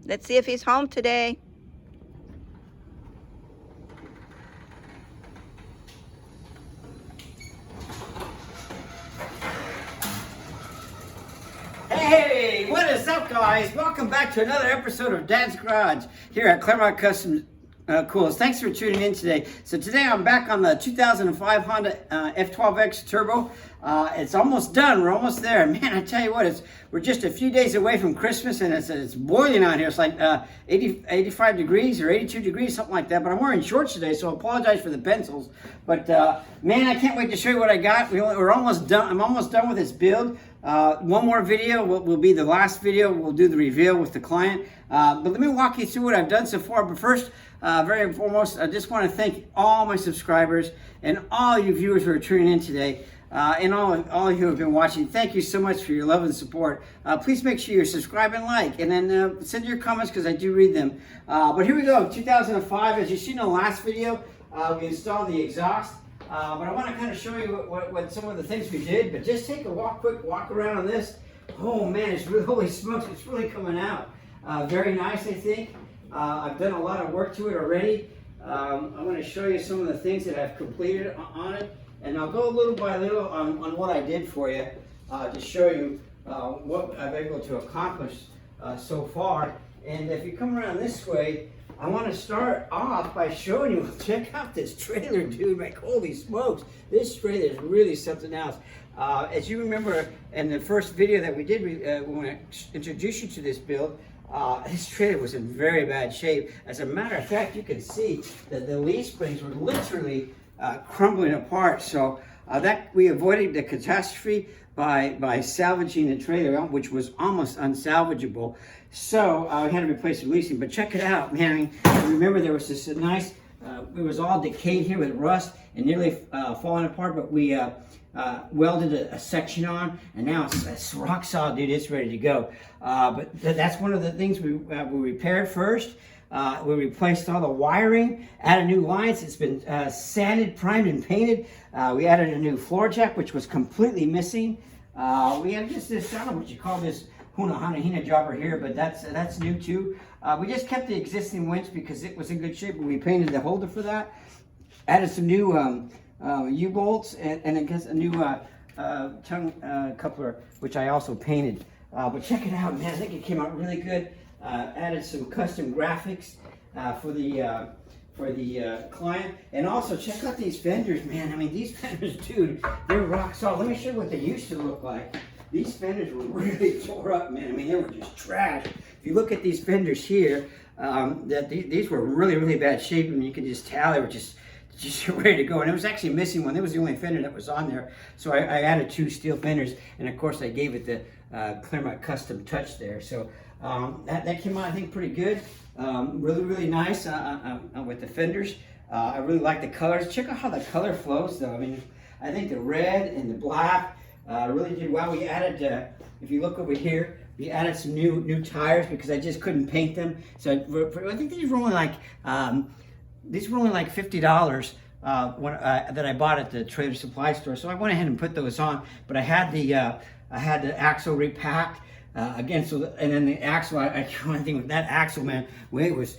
Let's see if he's home today. Hey, what is up, guys? Welcome back to another episode of Dad's Garage here at Claremont Custom Cools. Thanks for tuning in today. So today I'm back on the 2005 Honda F12X Turbo. It's almost done. We're almost there. Man, I tell you what, we're just a few days away from Christmas, and it's boiling out here. It's like 85 degrees or 82 degrees, something like that. But I'm wearing shorts today, so I apologize for the pencils. But man, I can't wait to show you what I got. We're almost done. I'm almost done with this build. One more video will be the last video. We'll do the reveal with the client. But let me walk you through what I've done so far. But first, very foremost, I just want to thank all my subscribers and all you viewers who are tuning in today. And all you who have been watching, thank you so much for your love and support. Please make sure you subscribe and like, and then send your comments because I do read them. But here we go, 2005. As you see in the last video, we installed the exhaust. But I want to kind of show you what some of the things we did. But just take a quick walk around on this. Oh man, it's really, holy smokes, it's really coming out. Very nice, I think. I've done a lot of work to it already. I'm going to show you some of the things that I've completed on it. And I'll go little by little on what I did for you to show you what I've been able to accomplish so far. And if you come around this way, I want to start off by showing you, check out this trailer, dude. Like, holy smokes, this trailer is really something else. As you remember in the first video that we did when I introduced you to this build, this trailer was in very bad shape. As a matter of fact, you can see that the leaf springs were literally crumbling apart. So that we avoided the catastrophe by salvaging the trailer, which was almost unsalvageable. So we had to replace the leasing. But check it out, man. I mean, remember there was this nice, it was all decayed here with rust and nearly falling apart, but we welded a section on, and now it's rock solid, dude. It's ready to go. But that's one of the things we repaired first. We replaced all the wiring, added new lines. It's been sanded, primed, and painted. We added a new floor jack, which was completely missing. We had just this, I don't know what you call this, Hina jobber here, but that's new too. We just kept the existing winch because it was in good shape, and we painted the holder for that. Added some new U-bolts and I guess a new tongue coupler, which I also painted. But check it out, man. I think it came out really good. Added some custom graphics for the client, and also check out these fenders, man. I mean, these fenders, dude, they're rock solid. Let me show you what they used to look like. These fenders were really tore up, man. I mean, they were just trash. If you look at these fenders here, these were really bad shape. I mean, you can just tell they were just ready to go. And it was actually missing one. It was the only fender that was on there. So I added 2 steel fenders, and of course I gave it the Claremont custom touch there. So that came out, I think, pretty good. Really nice with the fenders. I really like the colors. Check out how the color flows, though. I mean, I think the red and the black really did well. We added, if you look over here, we added some new tires because I just couldn't paint them. So I think these were only like $50 that I bought at the Trailer Supply store. So I went ahead and put those on. But I had the axle repacked. Again, and then the axle, I one thing with that axle, man, it was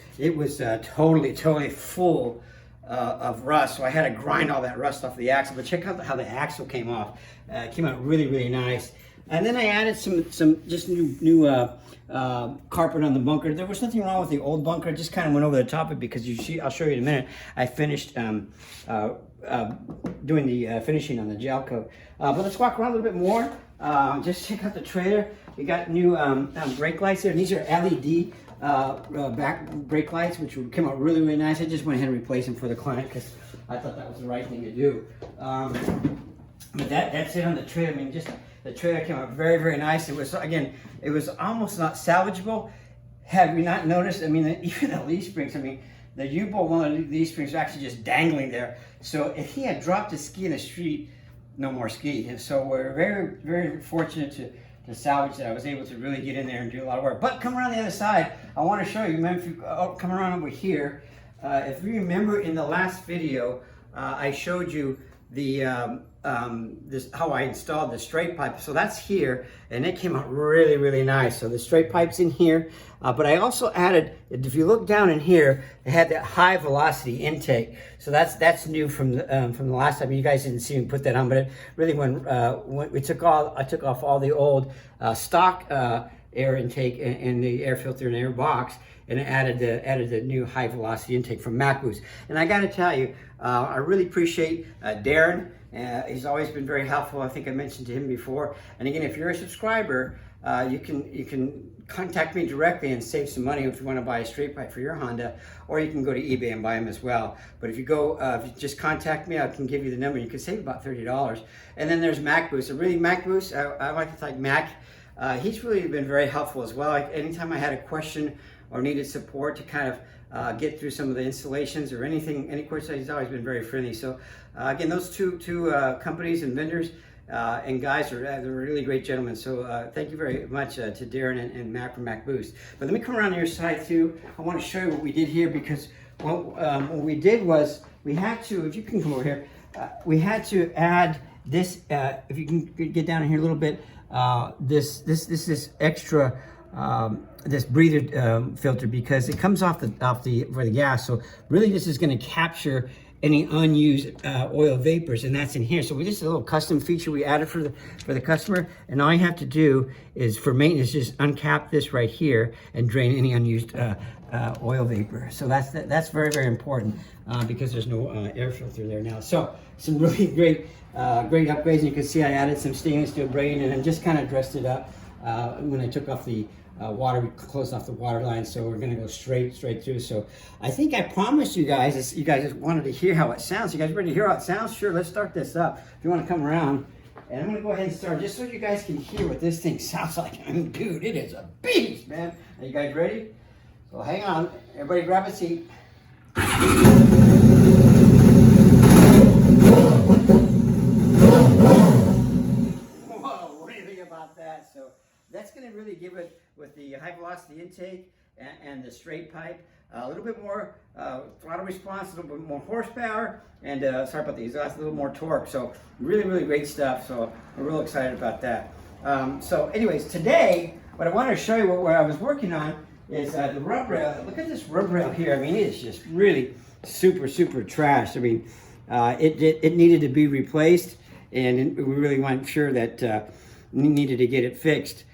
totally full of rust. So I had to grind all that rust off the axle. But check out how the axle came off. It came out really nice. And then I added some just new carpet on the bunker. There was nothing wrong with the old bunker. I just kind of went over the top of it because I'll show you in a minute. I finished doing the finishing on the gel coat. But let's walk around a little bit more. Just check out the trailer. We got new brake lights there, and these are LED back brake lights, which came out really nice. I just went ahead and replaced them for the client because I thought that was the right thing to do. But that's it on the trailer. I mean, just the trailer came out very nice. It was, again, it was almost not salvageable. Have you not noticed? I mean, even the leaf springs, I mean, the U-bolt, one of the leaf springs, are actually just dangling there. So if he had dropped his ski in the street, no more ski. And so we're very fortunate to salvage that. I was able to really get in there and do a lot of work. But come around the other side, I want to show you. Remember, if you come around over here, if you remember in the last video, I showed you the this how I installed the straight pipe. So that's here, and it came out really, really nice. So the straight pipe's in here, but I also added, if you look down in here, it had that high velocity intake. So that's new from the last time. You guys didn't see me put that on, but it really when I took off all the old stock air intake and the air filter and air box, and added the new high velocity intake from MacBoost. And I got to tell you, I really appreciate Darren. He's always been very helpful. I think I mentioned to him before. And again, if you're a subscriber, you can contact me directly and save some money if you want to buy a straight pipe for your Honda, or you can go to eBay and buy them as well. But if you just contact me, I can give you the number. You can save about $30. And then there's MacBoost. So really, MacBoost, I like to thank Mac. He's really been very helpful as well. Like anytime I had a question or needed support to kind of get through some of the installations or any questions, he's always been very friendly. So again, those two companies and vendors and guys they're really great gentlemen. So thank you very much to Darren and Mac from MacBoost. But let me come around to your side too. I want to show you what we did here, because what we did was we had to, if you can come over here, we had to add this, if you can get down in here a little bit, this extra this breather filter, because it comes off for the gas. So really this is going to capture any unused oil vapors, and that's in here. So this is a little custom feature we added for the customer, and all you have to do is for maintenance just uncap this right here and drain any unused oil vapor. So that's very, very important because there's no air filter there now. So some really great upgrades, and you can see I added some stainless steel braiding and then just kind of dressed it up when I took off the water. We closed off the water line, so we're going to go straight through. So I think I promised you guys, you guys just wanted to hear how it sounds. You guys ready to hear how it sounds? Sure, let's start this up. If you want to come around, and I'm going to go ahead and start just so you guys can hear what this thing sounds like. I mean, dude, it is a beast, man. Are you guys ready? So hang on, everybody grab a seat. Whoa, what do you think about that? So that's going to really give it, with the high velocity intake and the straight pipe, a little bit more throttle response, a little bit more horsepower, and sorry about the exhaust, a little more torque. So really, really great stuff. So we're real excited about that. So anyways, today, what I wanted to show you what I was working on is the rub rail. Look at this rub rail here. I mean, it is just really super trash. I mean, it needed to be replaced, and we really weren't sure that we needed to get it fixed.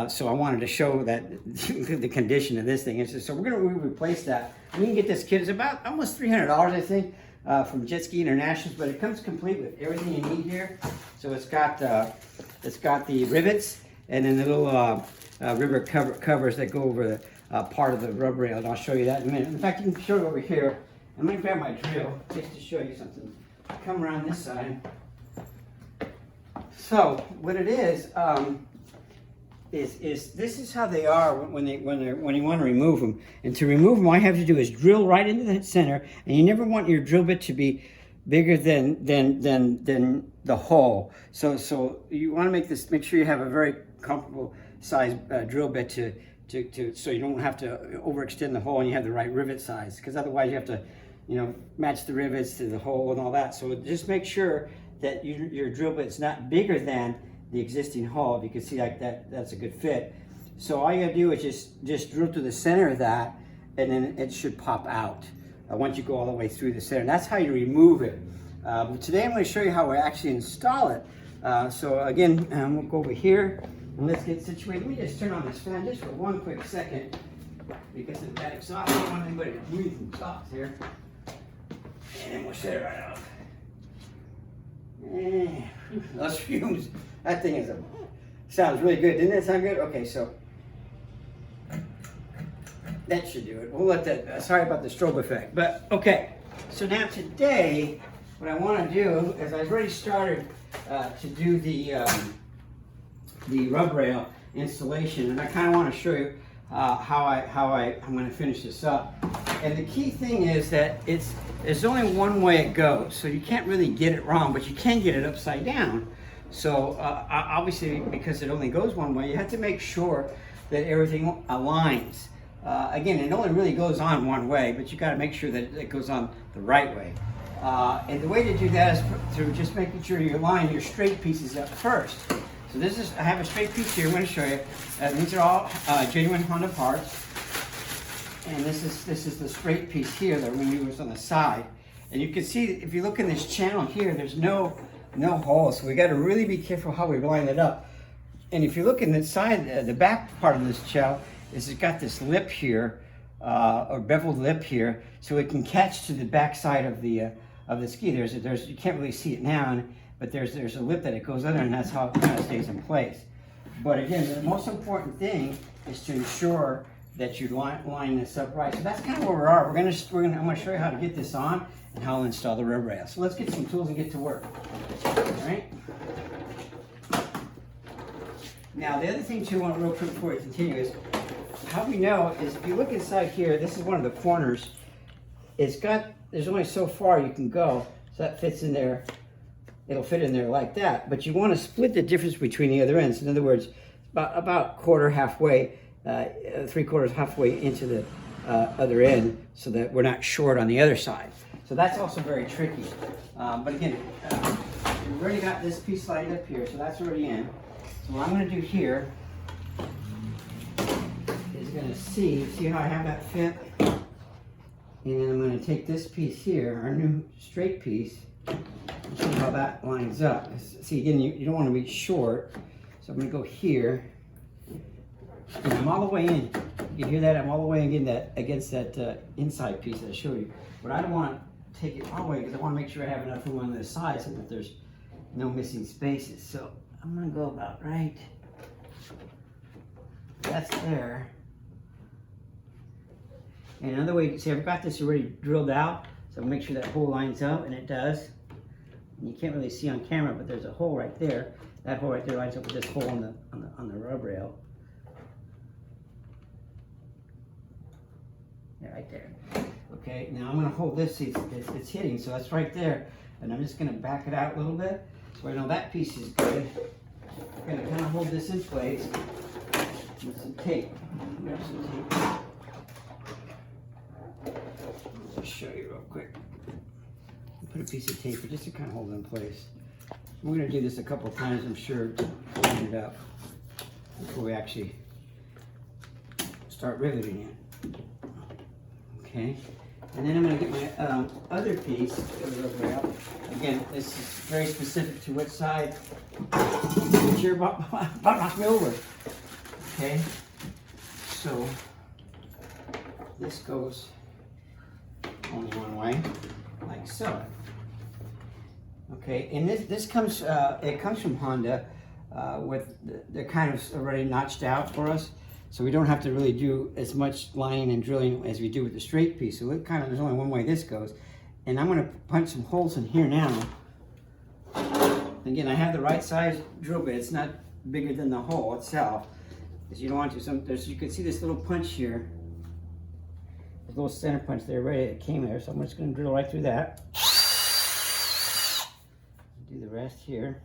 So I wanted to show that the condition of this thing. So we're going to replace that. We can get this kit. It's about almost $300, I think, from Jet Ski International, but it comes complete with everything you need here. So it's got the rivets and then the little rivet covers that go over the part of the rub rail, and I'll show you that in a minute. In fact, you can show it over here. I'm going to grab my drill just to show you something. Come around this side. So what it is this is how they are when you want to remove them. And to remove them, all you have to do is drill right into the center, and you never want your drill bit to be bigger than the hole. So you want to make sure you have a very comfortable size drill bit to so you don't have to overextend the hole, and you have the right rivet size, because otherwise you have to match the rivets to the hole and all that. So just make sure that your drill bit's not bigger than the existing hole. If you can see like that's a good fit. So all you gotta do is just drill to the center of that, and then it should pop out once you go all the way through the center. That's how you remove it. But today I'm going to show you how we actually install it. So again, we'll go over here and let's get situated. Let me just turn on this fan just for one quick second, because of that exhaust. I don't want anybody to breathe from exhaust here. And then we'll shut it right off. Those fumes. That thing sounds really good. Didn't that sound good? Okay, so that should do it. We'll let that, sorry about the strobe effect. But okay, so now today, what I want to do is I've already started to do the rub rail installation, and I kind of want to show you how I'm going to finish this up. And the key thing is that there's only one way it goes, so you can't really get it wrong, but you can get it upside down. So obviously, because it only goes one way, you have to make sure that everything aligns. Again, it only really goes on one way, but you got to make sure that it goes on the right way. And the way to do that is through just making sure you line your straight pieces up first. So this is, I have a straight piece here I'm going to show you. These are all genuine Honda parts. And this is the straight piece here that we use on the side. And you can see, if you look in this channel here, there's no holes. So we got to really be careful how we line it up. And if you look in the side, the back part of this chow, it's got this lip here, or beveled lip here, so it can catch to the back side of the ski. There's you can't really see it now, but there's a lip that it goes under, and that's how it kind of stays in place. But again, the most important thing is to ensure that you line this up right. So that's kind of where we are. I'm going to show you how to get this on and how to install the rub rail. So let's get some tools and get to work. All right. Now the other thing too, I want real quick before we continue is how we know is if you look inside here, this is one of the corners. There's only so far you can go, so that fits in there. It'll fit in there like that. But you want to split the difference between the other ends. In other words, about quarter, halfway, 3/4 halfway into the other end, so that we're not short on the other side. So that's also very tricky. But again, we've already got this piece sliding up here, so that's already in. So what I'm going to do here is going to see how I have that fit. And then I'm going to take this piece here, our new straight piece, and see how that lines up. See, again, you don't want to be short. So I'm going to go here. And I'm all the way in. You hear that? I'm all the way against that inside piece that I showed you. But I don't want to take it all the way because I want to make sure I have enough room on the side so that there's no missing spaces. So I'm going to go about right. That's there. And another way, see, I've got this already drilled out, so make sure that hole lines up, and it does. And you can't really see on camera, but there's a hole right there. That hole right there lines up with this hole on the rub rail. Yeah, right there. Okay, now I'm going to hold this. See, it's hitting, so that's right there. And I'm just going to back it out a little bit, so I know that piece is good. I'm going to kind of hold this in place with some tape. Grab some tape. I'll show you real quick. Put a piece of tape just to kind of hold it in place. We're going to do this a couple of times, I'm sure, to line it up before we actually start riveting it. Okay, and then I'm going to get my other piece of the rub rail. Again, this is very specific to which side the chair knocked me over. Okay, so this goes only one way, like so. Okay, and this comes, it comes from Honda with they're kind of already notched out for us, so we don't have to really do as much lining and drilling as we do with the straight piece. So it kind of, there's only one way this goes, and I'm going to punch some holes in here now. Again, I have the right size drill bit. It's not bigger than the hole itself, because you don't want to. You can see this little punch here. There's a little center punch there, right? It came there, so I'm just going to drill right through that. Do the rest here.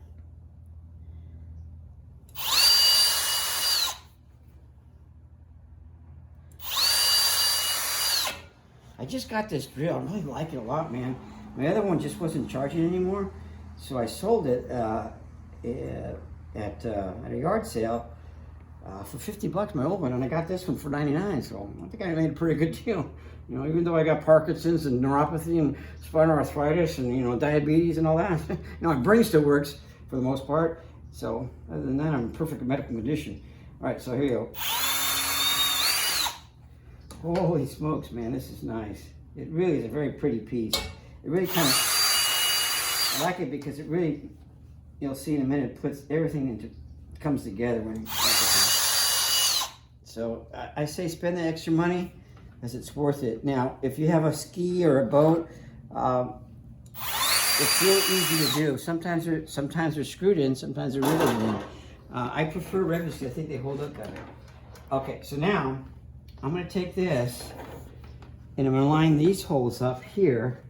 I just got this drill. I really like it a lot, man. My other one just wasn't charging anymore, so I sold it at a yard sale for 50 bucks, my old one, and I got this one for 99. So I think I made a pretty good deal. You know, even though I got Parkinson's and neuropathy and spinal arthritis and, you know, diabetes and all that, you know, my brain still works for the most part. So other than that, I'm in perfect medical condition. All right, so here you go. Holy smokes, man, this is nice. It really is a very pretty piece. It really kind of, I like it because it really, you'll see in a minute, puts everything into, comes together when you. So I say spend the extra money as it's worth it. Now, if you have a ski or a boat, it's real easy to do. Sometimes they're screwed in, sometimes they're riveted in. I prefer rivets because I think they hold up better. Okay, so now I'm going to take this and I'm going to line these holes up here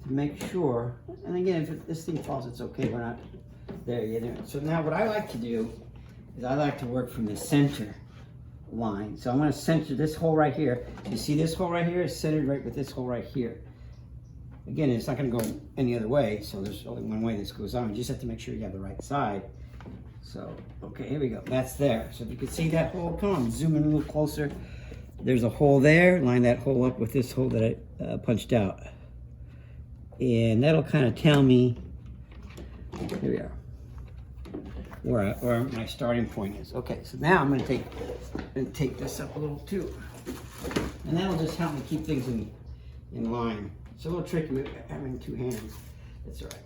to make sure. And again, if this thing falls, it's okay. We're not there yet. So now what I like to do is I like to work from the center line. So I'm going to center this hole right here. You see this hole right here is centered right with this hole right here. Again, it's not going to go any other way, so there's only one way this goes on. You just have to make sure you have the right side. So, okay, here we go. That's there. So if you can see that hole, come on, zoom in a little closer. There's a hole there. Line that hole up with this hole that I punched out. And that'll kind of tell me, here we are, where my starting point is. Okay, so now I'm going to take this up a little too. And that'll just help me keep things in line. It's a little tricky with having two hands. That's all right.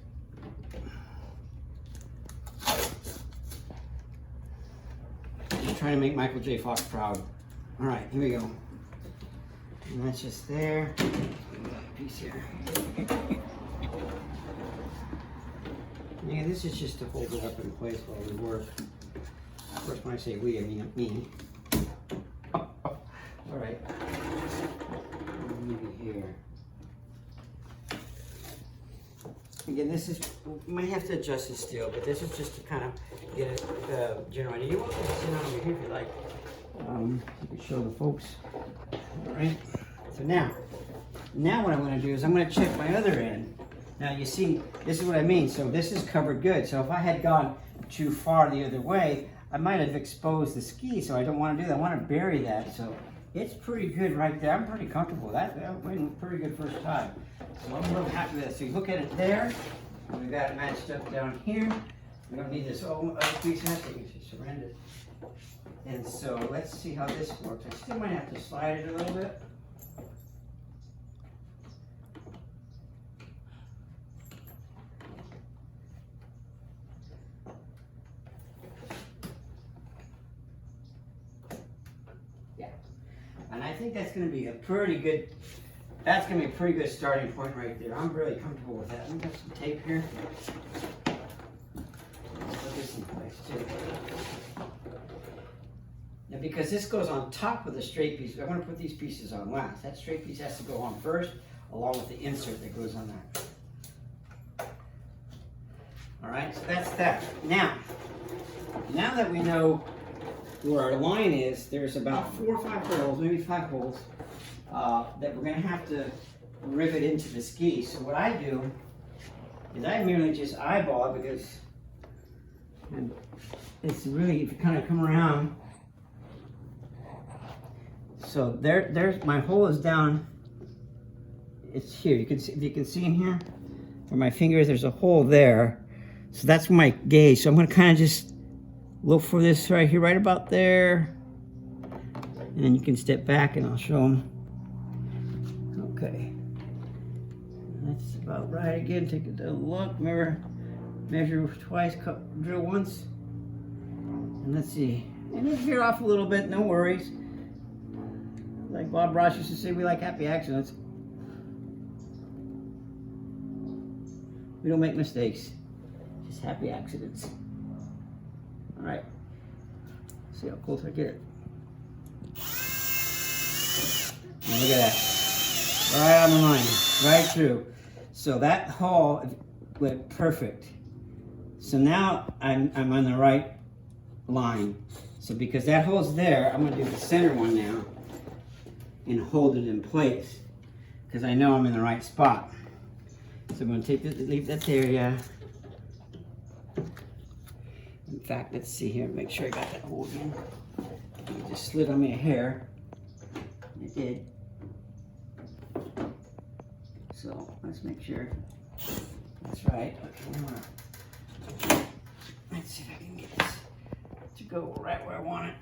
I'm trying to make Michael J. Fox proud. All right, here we go. And that's just there. Piece here. Yeah, this is just to hold it up in place while we work. Of course, when I say we, I mean me. All right. Maybe here. Again, this is, we might have to adjust the steel, but this is just to kind of get it general idea. You want to sit on over here if you like. You can show the folks. All right. So now what I'm going to do is I'm going to check my other end. Now you see, this is what I mean. So this is covered good. So if I had gone too far the other way, I might have exposed the ski. So I don't want to do that. I want to bury that. So it's pretty good right there. I'm pretty comfortable with that. That went pretty good first time. So I'm real happy with that. So you look at it there. We've got it matched up down here. We don't need this other piece. I think you should surrender it. And so let's see how this works. I still might have to slide it a little bit. Yeah. And I think that's going to be a pretty good, that's going to be a pretty good starting point right there. I'm really comfortable with that. Let me get some tape here. Put this in place too. And because this goes on top of the straight piece, I want to put these pieces on last. That straight piece has to go on first, along with the insert that goes on that. All right, so that's that. Now that we know where our line is, there's about 4 or 5 holes, maybe 5 holes, that we're going to have to rivet into the ski. So what I do is I merely just eyeball it, because it's really, if you kind of come around. So there's my hole is down. It's here. You can see, if you can see in here, where my finger is, there's a hole there. So that's my gauge. So I'm going to kind of just look for this right here, right about there. And then you can step back and I'll show them. Okay. That's about right again. Take a look. Remember, measure twice, drill once. And let's see. And it veer off a little bit, no worries. Like Bob Ross used to say, we like happy accidents. We don't make mistakes, just happy accidents. All right, see how close I get it. And look at that, right on the line, right through. So that hole went perfect. So now I'm on the right line. So because that hole's there, I'm gonna do the center one now and hold it in place, because I know I'm in the right spot. So I'm going to take this, leave that there, yeah. In fact, let's see here, make sure I got that hole again. It just slid on me a hair. It did. So let's make sure that's right. Okay, let's see if I can get this to go right where I want it.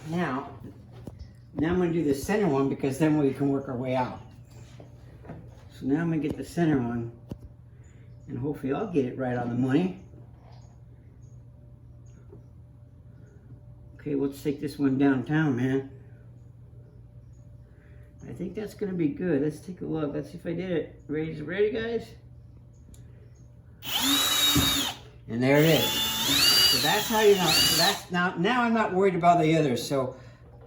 Now I'm going to do the center one, because then we can work our way out. So now I'm going to get the center one, and hopefully I'll get it right on the money. Okay, let's take this one downtown, man. I think that's going to be good. Let's take a look. Let's see if I did it. Ready, guys? And there it is. So that's how you know. So that's now I'm not worried about the others. So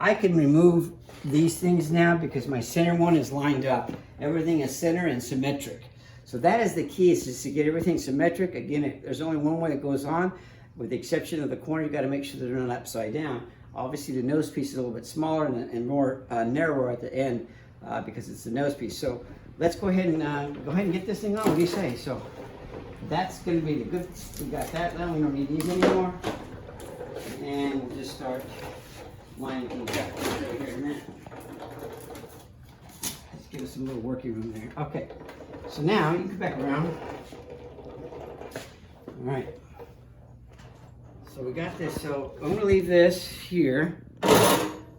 I can remove these things now, because my center one is lined up. Everything is center and symmetric. So that is the key, is just to get everything symmetric. Again, there's only one way it goes on, with the exception of the corner. You got to make sure they're not upside down. Obviously the nose piece is a little bit smaller and more narrower at the end because it's the nose piece. So let's go ahead and get this thing on. What do you say? So that's going to be the good. We got that now. We don't need these anymore. And we'll just start lining things up right here in a minute. Let's give us some little working room there. Okay. So now you can come back around. All right. So we got this. So I'm going to leave this here.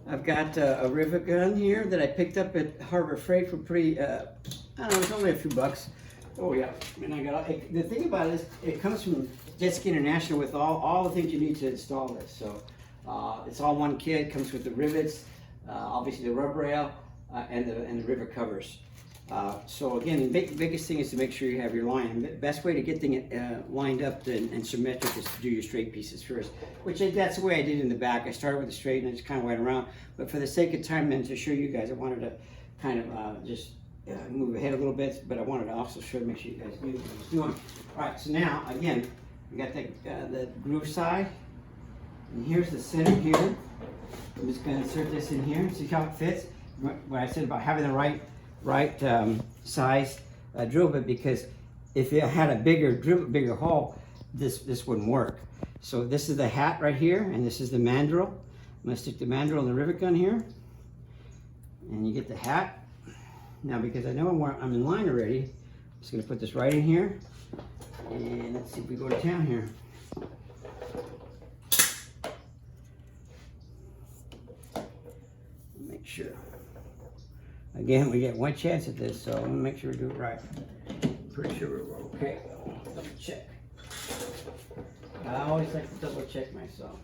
I've got a rivet gun here that I picked up at Harbor Freight for pretty, I don't know, it's only a few bucks. Oh yeah, and I got the thing about it is it comes from Jet Ski International with all the things you need to install this. So it's all one kit. It comes with the rivets, obviously the rub rail, and the rivet covers. So again, the biggest thing is to make sure you have your line. The best way to get things lined up and symmetric is to do your straight pieces first, which that's the way I did in the back. I started with the straight and I just kind of went around. But for the sake of time and to show you guys, I wanted to kind of just move ahead a little bit, but I wanted to also make sure you guys knew what I was doing. All right, so now again, we got the groove side, and here's the center here. I'm just going to insert this in here. See how it fits. What I said about having the right size drill bit, because if it had a bigger hole, this wouldn't work. So this is the hat right here, and this is the mandrel. I'm going to stick the mandrel in the rivet gun here, and you get the hat. Now, because I know I'm in line already, I'm just going to put this right in here, and let's see if we go to town here. Make sure. Again, we get one chance at this, so I'm going to make sure we do it right. Pretty sure we're okay. Double check. I always like to double check myself.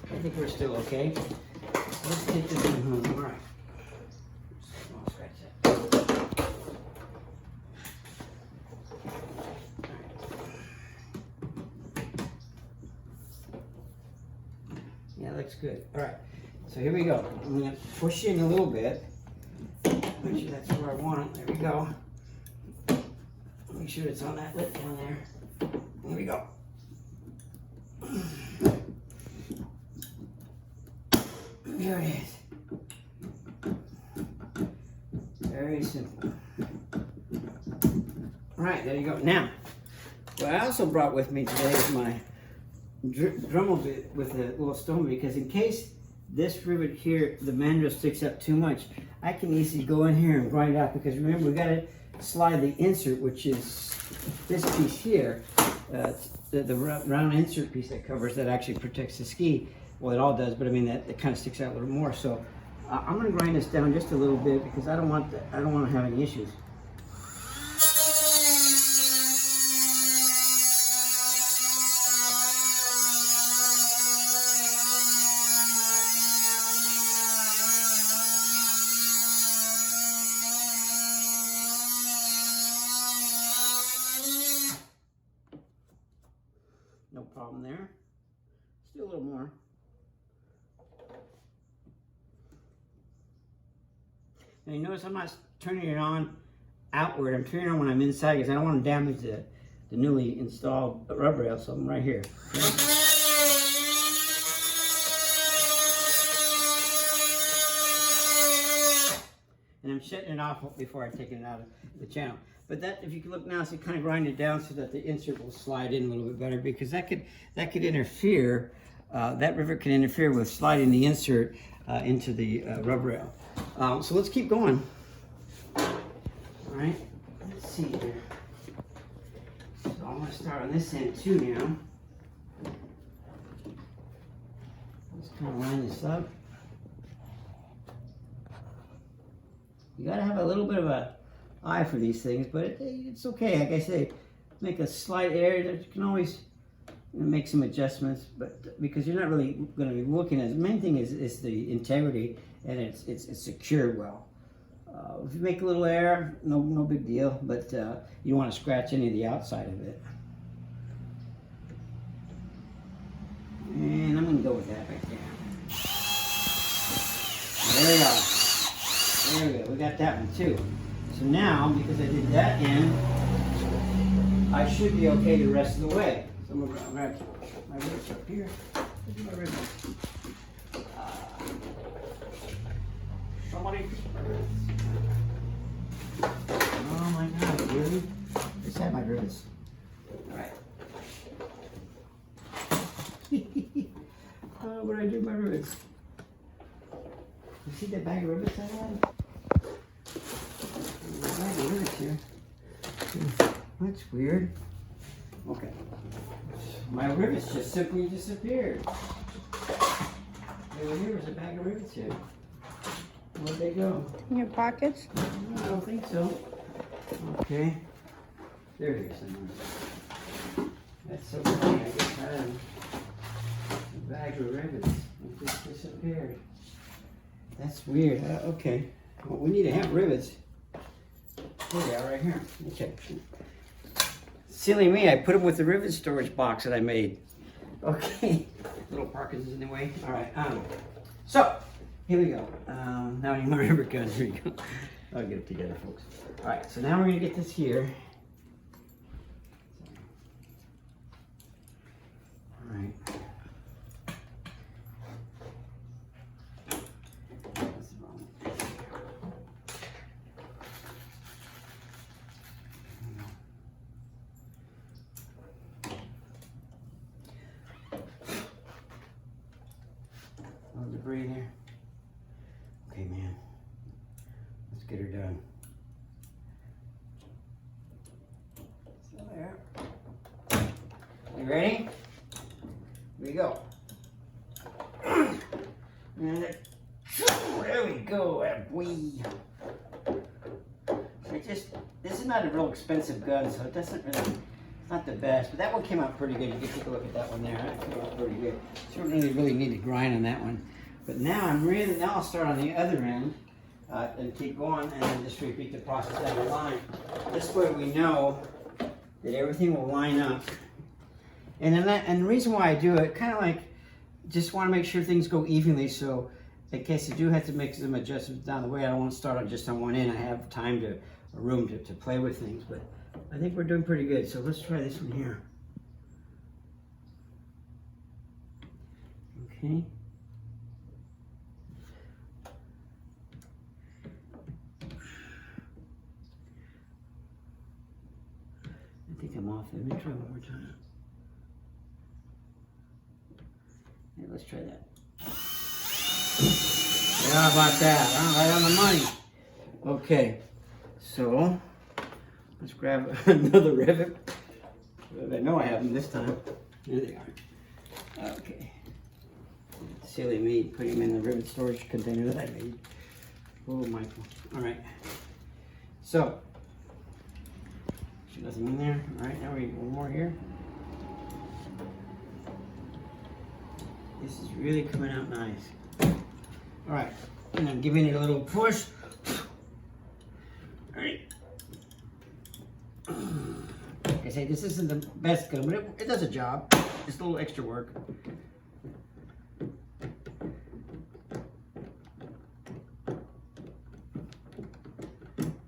I think we're still okay. Let's take this one home. All right. I'll scratch that. Yeah, looks good. All right. So here we go. I'm going to push in a little bit. Make sure that's where I want it. There we go. Make sure it's on that lip down there. There we go. There it is. Very simple. All right, there you go. Now, what I also brought with me today is my Dremel bit with a little stone, because in case this rivet here, the mandrel sticks up too much, I can easily go in here and grind it out, because remember, we got to slide the insert, which is this piece here, the round insert piece that covers, that actually protects the ski. Well, it all does, but I mean that it kind of sticks out a little more. So I'm going to grind this down just a little bit, because I don't want to have any issues. No problem there. Let's do a little more. Now you notice I'm not turning it on outward. I'm turning it on when I'm inside, because I don't want to damage the newly installed rub rail. So I'm right here. And I'm shutting it off before I take it out of the channel. But that, if you can look now, so kind of grind it down so that the insert will slide in a little bit better, because that could interfere. That rivet can interfere with sliding the insert into the rub rail. So let's keep going. All right, let's see here. So I'm going to start on this end too now. Let's kind of line this up. You got to have a little bit of an eye for these things, but it's okay. Like I say, make a slight error. You can always and make some adjustments, but because you're not really going to be looking at it. The main thing is the integrity, and it's secured well. If you make a little error, no big deal, but you don't want to scratch any of the outside of it. And I'm going to go with that right there. There we go. There we go. We got that one too. So now, because I did that end, I should be okay the rest of the way. So I'm going to grab my ribs up here. Where's my ribs? Somebody. Oh my God, really? Just have my rivets. All right. What did I do with my rivets? You see that bag of rivets I had? There's a bag of rivets here. That's weird. Okay. My rivets just simply disappeared. They were here. There's a bag of rivets here. Where'd they go? In your pockets? I don't think so. Okay. They're here somewhere. That's so funny. I just had a bag of rivets. It just disappeared. That's weird. Okay. Well, we need to have rivets. Here they are right here. Okay. Silly me, I put them with the rivet storage box that I made. Okay. Little Parkinson's in the way. All right. So, here we go. Now I need my rivet gun. Here we go. I'll get it together, folks. All right. So now we're going to get this here. All right. No debris there. Okay, man. Let's get her done. So there. You ready? Here we go. And there we go. This is not a real expensive gun, so it doesn't really, it's not the best, but that one came out pretty good. You can take a look at that one there. That came out pretty good. So you don't really need to grind on that one. But now now I'll start on the other end and keep going, and then just repeat the process down the line. This way we know that everything will line up. And the reason why I do it, kind of like, just want to make sure things go evenly, so in case you do have to make some adjustments down the way, I don't want to start just on one end. I have room to play with things, but I think we're doing pretty good. So let's try this one here. Okay. I think I'm off. Let me try one more time. Yeah, let's try that. Yeah, how about that? Right on the money. Okay, so let's grab another rivet. I know I have them this time. There they are. Okay. Silly me putting them in the rivet storage container that I made. Oh, Michael. All right. So, there's nothing in there. All right, now we one more here. This is really coming out nice. All right, and I'm giving it a little push. All right. Like I say, this isn't the best gun, but it does a job. Just a little extra work.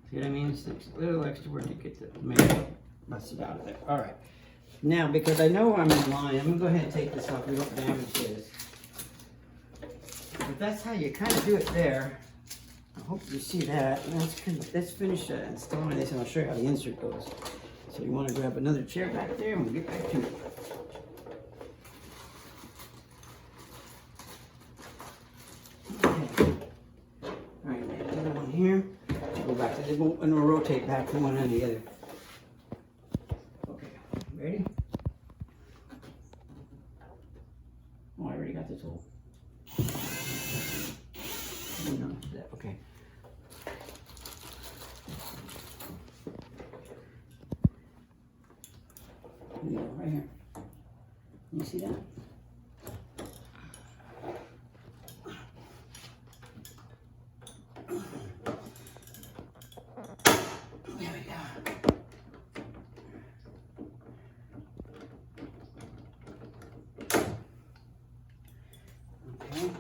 See what I mean? It's a little extra work to get the main busted out of there. All right. Now, because I know I'm in line, I'm gonna go ahead and take this off. We don't damage this. But that's how you kind of do it there. I hope you see that. Let's finish installing this, and I'll show you how the insert goes. So you want to grab another chair back there, and we'll get back to it. Okay. All right, the other one here. Go back to this one, and we'll rotate back from one end to the other. Okay, ready? Oh, I already got this hole. No, okay. Right here. You see that? There we go. Okay.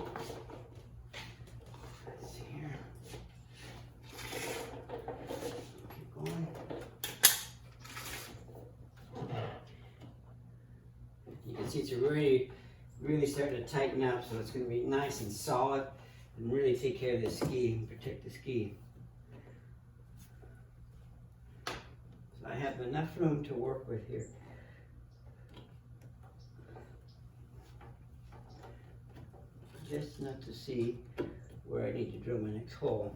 Let's see here. Keep going. You can see it's really starting to tighten up, so it's going to be nice and solid and really take care of the ski and protect the ski. So I have enough room to work with here. Just enough to see where I need to drill my next hole.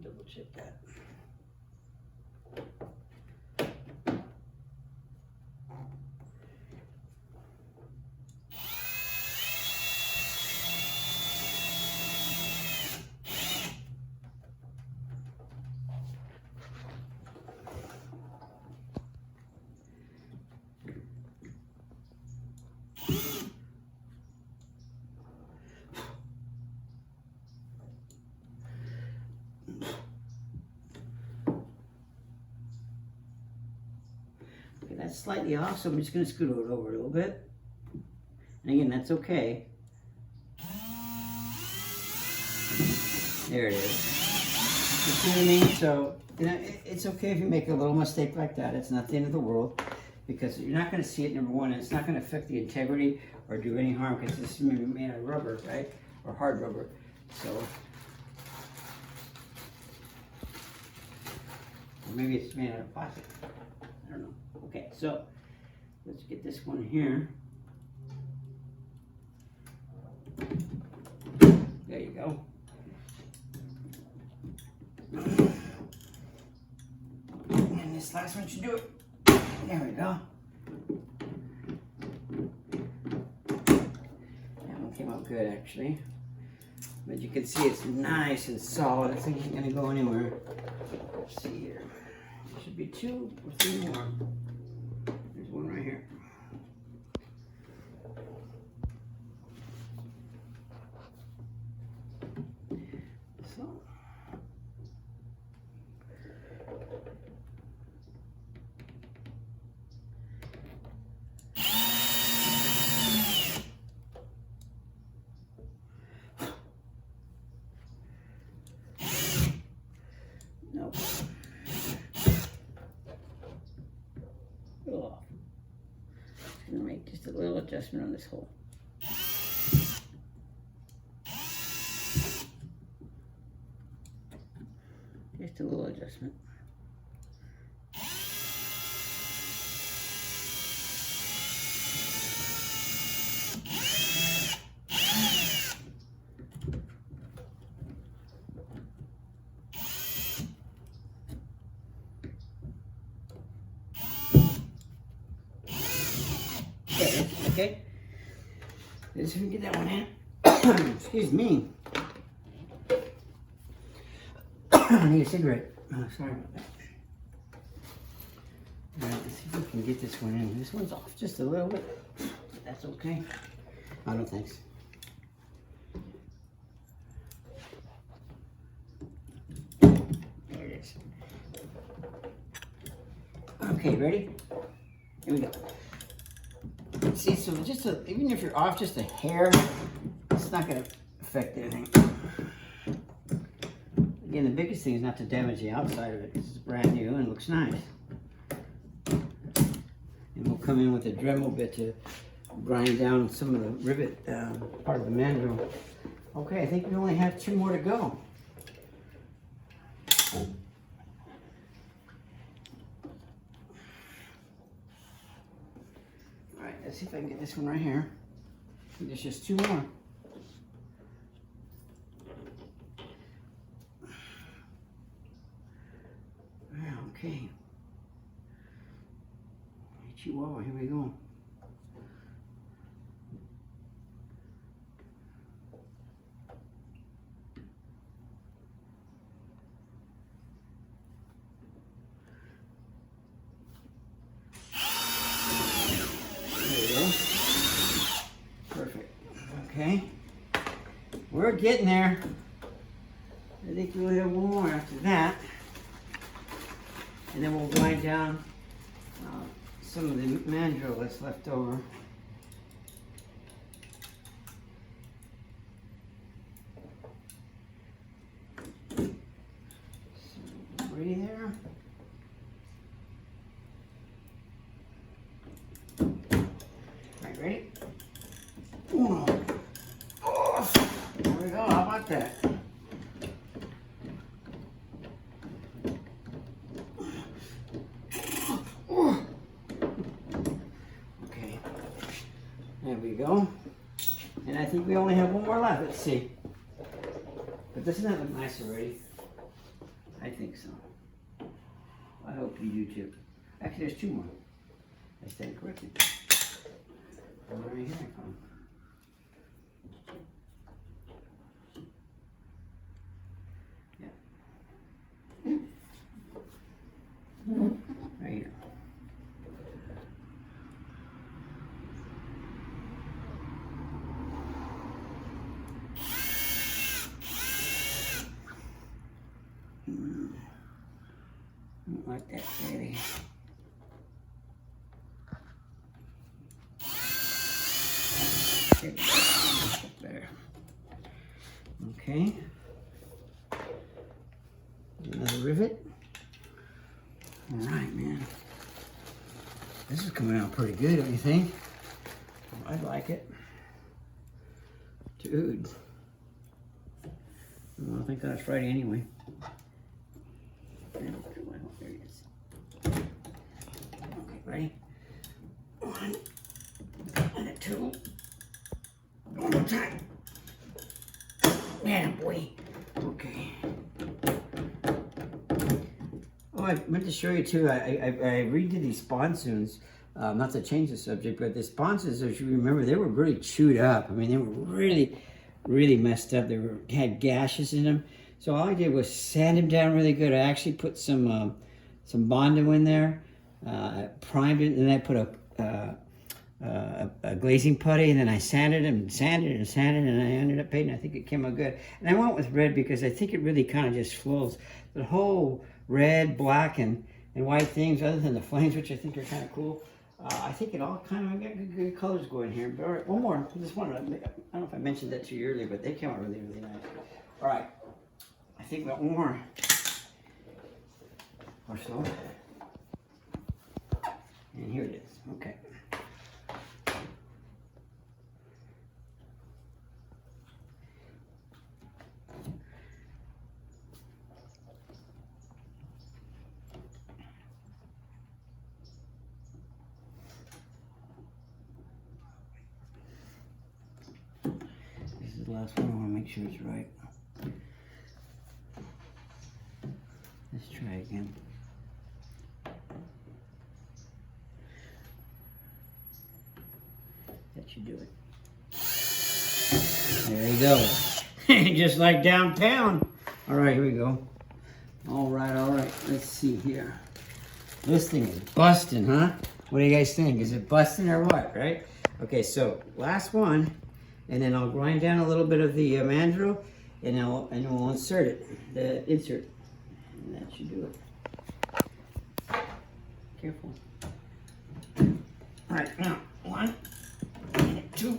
Double check that. Okay, that's slightly off, so I'm just going to scoot it over a little bit. And again, that's okay. There it is. You see what I mean? So, you know, it's okay if you make a little mistake like that. It's not the end of the world, because you're not going to see it, number one, and it's not going to affect the integrity or do any harm, because this is made out of rubber, right? Or hard rubber. So, or maybe it's made out of plastic. I don't know. Okay, so let's get this one here. There you go. And this last one should do it. There we go. That one came out good, actually. But you can see it's nice and solid. This thing ain't gonna go anywhere. Let's see here. There should be 2 or 3 more. There's one right here. So. Nope. Off. Just gonna make just a little adjustment on this hole. Just a little adjustment. Okay, let's see if we can get that one in. Excuse me. I need a cigarette. Oh, sorry about that. All right, let's see if we can get this one in. This one's off just a little bit. That's okay. Oh, no thanks. There it is. Okay, ready? Here we go. See, so just even if you're off just a hair, it's not going to affect anything. Again, the biggest thing is not to damage the outside of it, because it's brand new and looks nice. And we'll come in with a Dremel bit to grind down some of the rivet part of the mandrel. Okay, I think we only have 2 more to go. Let's see if I can get this one right here. There's just 2 more. Okay. Chihuahua, here we go. Okay. We're getting there. I think we'll have one more after that. And then we'll grind down some of the mandrill that's left over. So, ready there? Alright, ready? Uno. Oh, there we go. How about that? Okay. There we go. And I think we only have one more left. Let's see. But doesn't that look nice already? I think so. I hope you do too. Actually, there's two more. I stand corrected. Right here I come. Yeah. Right here. Like that, baby. Better. Okay. Another rivet. All right, man. This is coming out pretty good, don't you think? I like it. Dude. Well, I think that's right anyway. There it is. Okay, ready? One and a two. One more time. Yeah, boy. Okay. Oh, I meant to show you too. I redid these sponsoons. Not to change the subject, but the sponsons, as you remember, they were really chewed up. I mean, they were really messed up. They had gashes in them. So all I did was sand them down really good. I actually put some Bondo in there, primed it, and then I put a glazing putty, and then I sanded and I ended up painting. I think it came out good. And I went with red because I think it really kind of just flows. The whole red, black, and white things, other than the flames, which I think are kind of cool. I think it all kind of got good colors going here. But all right, one more. Just one. I don't know if I mentioned that to you earlier, but they came out really nice. All right. I think we got one more or so. And here it is. Okay. This is the last one. I want to make sure it's right. Let's try again. That should do it. There you go. Just like downtown. All right, here we go. All right. Let's see here. This thing is busting, huh? What do you guys think? Is it busting or what, right? Okay, so last one, and then I'll grind down a little bit of the mandrel, and we'll insert it. The insert. And that should do it. Careful. All right, now, one, two,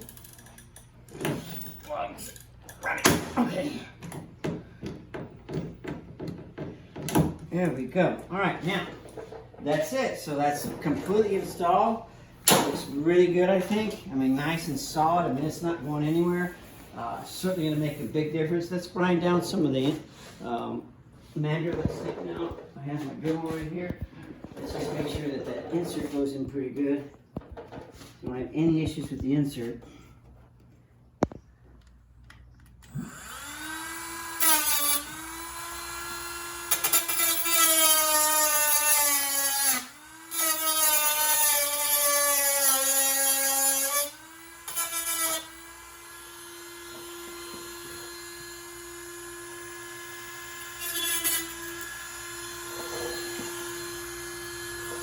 okay. There we go. All right, now, that's it. So that's completely installed. It looks really good, I think. I mean, nice and solid. I mean, it's not going anywhere. Certainly going to make a big difference. Let's grind down some of the mandrel that's sticking out. I have my drill right here. Let's just make sure that that insert goes in pretty good. Don't have any issues with the insert.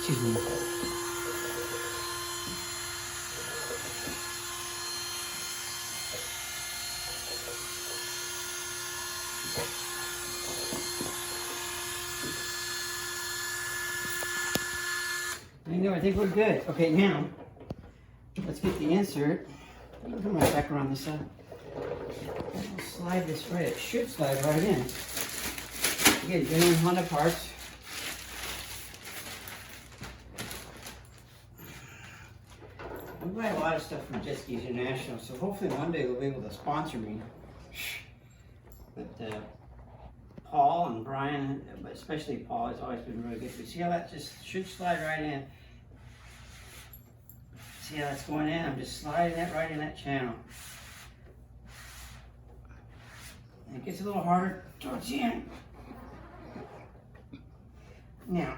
Excuse me. No, I think we're good. Okay, now, let's get the insert. Come right back around this side. We'll slide this right. It should slide right in. Again, genuine Honda parts. We buy a lot of stuff from Jet Skis International, so hopefully one day they'll be able to sponsor me. But Paul and Brian, but especially Paul, has always been really good. But see how that just should slide right in? See how that's going in? I'm just sliding that right in that channel. And it gets a little harder towards the end. Now,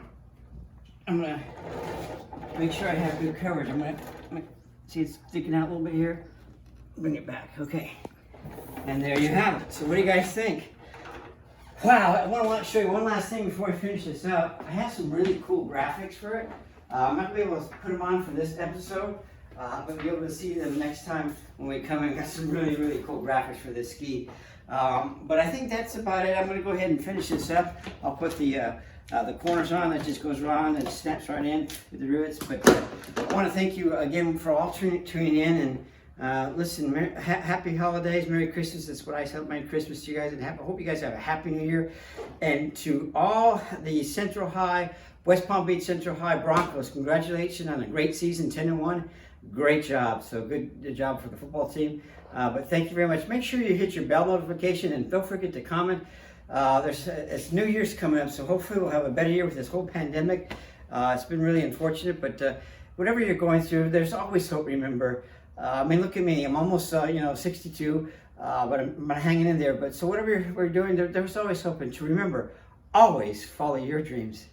I'm gonna make sure I have good coverage. I'm gonna see it's sticking out a little bit here. Bring it back, okay. And there you have it. So what do you guys think? Wow, I want to show you one last thing before I finish this up. I have some really cool graphics for it. I'm not going to be able to put them on for this episode. I'm going to be able to see them next time when we come in. I've got some really, really cool graphics for this ski. But I think that's about it. I'm going to go ahead and finish this up. I'll put the corners on. That just goes around and snaps right in with the rivets. But I want to thank you again for all tuning in. And listen, happy holidays, Merry Christmas. That's what I celebrate Christmas to you guys. And I hope you guys have a Happy New Year. And to all the Central High, West Palm Beach Central High Broncos, congratulations on a great season, 10-1. Great job. So good job for the football team. But thank you very much. Make sure you hit your bell notification and don't forget to comment. It's New Year's coming up, so hopefully we'll have a better year with this whole pandemic. It's been really unfortunate, but whatever you're going through, there's always hope, remember. I mean, look at me. I'm almost, 62, but I'm hanging in there. But so whatever we're doing, there's always hope. And to remember, always follow your dreams.